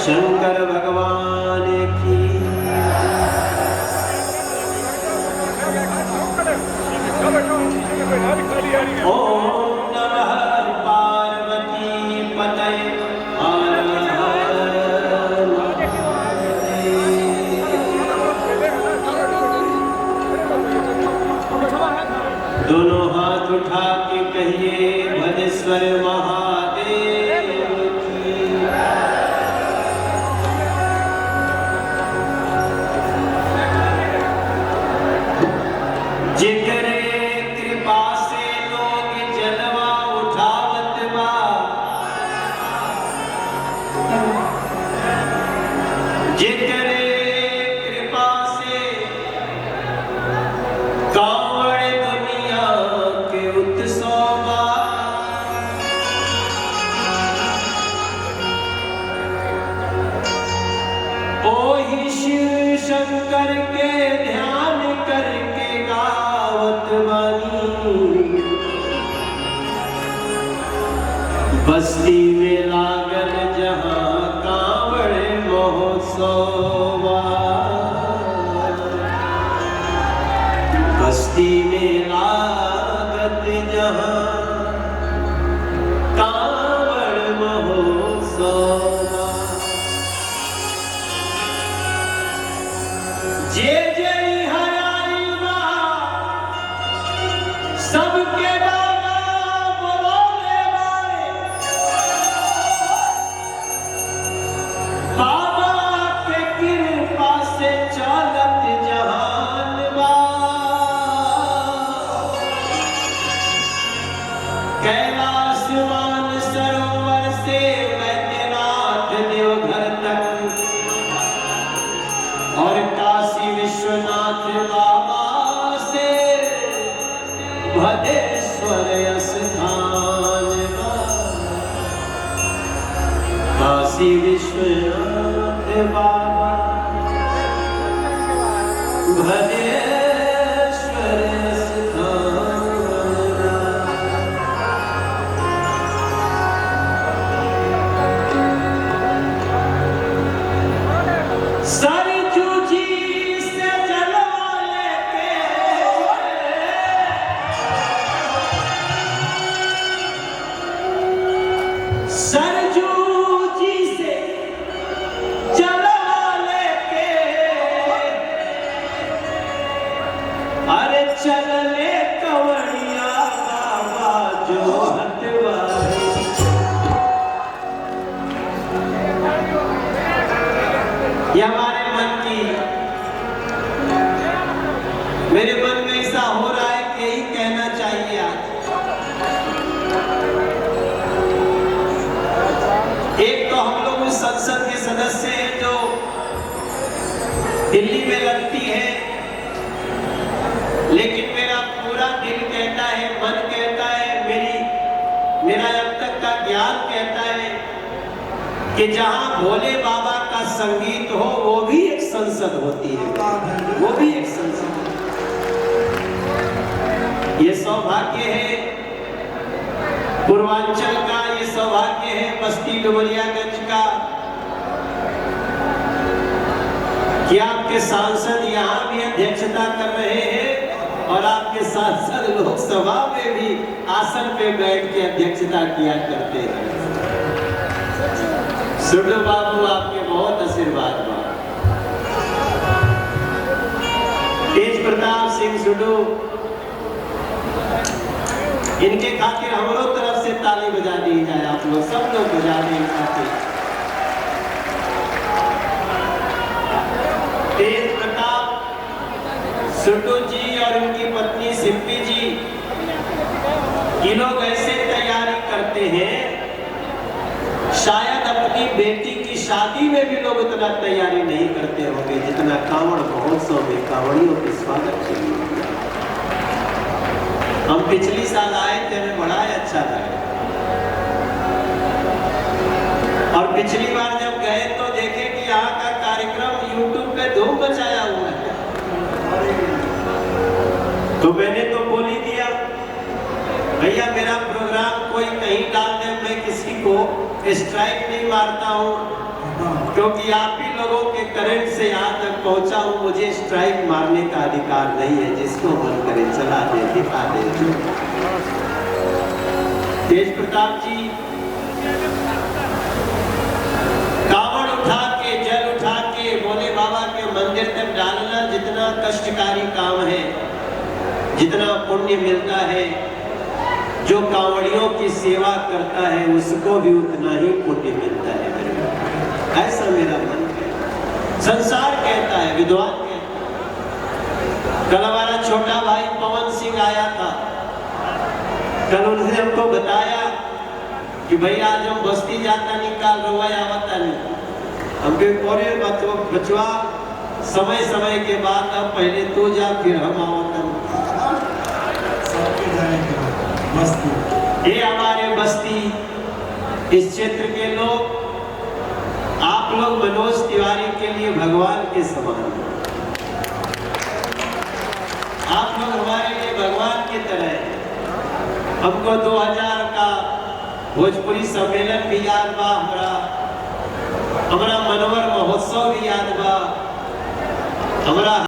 शंकर भगवान की। ओम नमः पार्वती पतये हर हर महादेव। दोनों हाथ उठा के कहिए भजेश्वर महादेव की। जिकरे कृपा से लोग जलवा उठावत बा, जिकरे कृपा से कावड़ दुनिया के उत्सव बा। ओही शिव शंकर के ध्यान करके गावत बानी। बस्ती में लागल जहां कांवड़ महोत्सव, बस्ती में लागत जहां कांवड़ महोत्सव। जे जय हराई बा सबके बाबा बोले बारे। बाबा के कृपा से चलत जहान बा। कैलाश मान सरोवर से बैद्यनाथ देवघर तक और काशी विश्वनाथ बाबा से भदेश्वर स्थान बा। काशी विश्वनाथ बाबा भदेश्वर स्थान बा। सरजू जी से जलवा लेके सरजू जी से जलवा लेके अरे चलले कंवरिया बाबा जो हटवाए। ये हमारे मन की, मेरे मन में ऐसा हो रहा है कि यही कहना चाहिए आज। एक तो हम लोग उस संसद के सदस्य हैं जो दिल्ली में लगती है, लेकिन मेरा पूरा दिल कहता है, मन कहता है, मेरा अब तक का ज्ञान कहता है कि जहां भोले बाबा का संगीत हो वो भी एक संसद होती है, वो भी एक संसद। ये सौभाग्य है पूर्वांचल का, ये सौभाग्य है बस्ती डुमरियागंज का कि आपके सांसद यहाँ भी अध्यक्षता कर रहे हैं और आपके सांसद लोकसभा में भी आसन पे बैठ के अध्यक्षता किया करते हैं। सुडू बाबू आपके बहुत आशीर्वाद बा। तेज प्रताप सिंह सुडू, इनके खातिर हमरो तरफ से ताली बजा दी जाए, आप लोग सब लोग बजा दें खातिर। तेज प्रताप सुडू जी और उनकी पत्नी सिप्पी जी, ये लोग ऐसे तैयारी करते हैं, शायद अपनी बेटी की शादी में भी लोग उतना तैयारी नहीं करते होंगे जितना कांवड़ महोत्सव में कांवड़ियों के स्वागत के लिए। हम पिछली साल आए थे, हमें बड़ा अच्छा लगा। और पिछली बार जब गए तो देखे कि यहाँ का कार्यक्रम YouTube पे धूम मचाया हुआ है। तो मैंने तो बोल ही दिया, भैया मेरा प्रोग्राम कोई कहीं डाल दे, मैं किसी को स्ट्राइक नहीं मारता हूँ। क्योंकि आप ही लोगों के करंट से यहाँ तक पहुंचा हूं, मुझे स्ट्राइक मारने का अधिकार नहीं है। जिसको मन करे चला दे, दिखा दे। तेज प्रताप जी कावड़ उठा के, जल उठा के भोले बाबा के मंदिर तक डालना जितना कष्टकारी काम है, जितना पुण्य मिलता है, जो कांवड़ियों की सेवा करता है उसको भी उतना ही पुण्य मिलता है। ऐसा मेरा मन है, संसार कहता है, विद्वान कहता है। कल हमारा छोटा भाई पवन सिंह आया था, कल उन्होंने हमको बताया कि भाई आज हम बस्ती जाता नहीं, काल रोया आवता नहीं। हमके पूरे बचवा समय समय के बाद अब पहले तू जा फिर हम आवता नहीं। ये हमारे बस्ती इस क्षेत्र के लोग, आप लोग मनोज तिवारी के लिए भगवान के समान हैं। आप लोग हमारे लिए भगवान की तरह हैं। हमको 2000 का भोजपुरी सम्मेलन भी याद बा, हमारा मनोहर महोत्सव भी याद बा, हमारा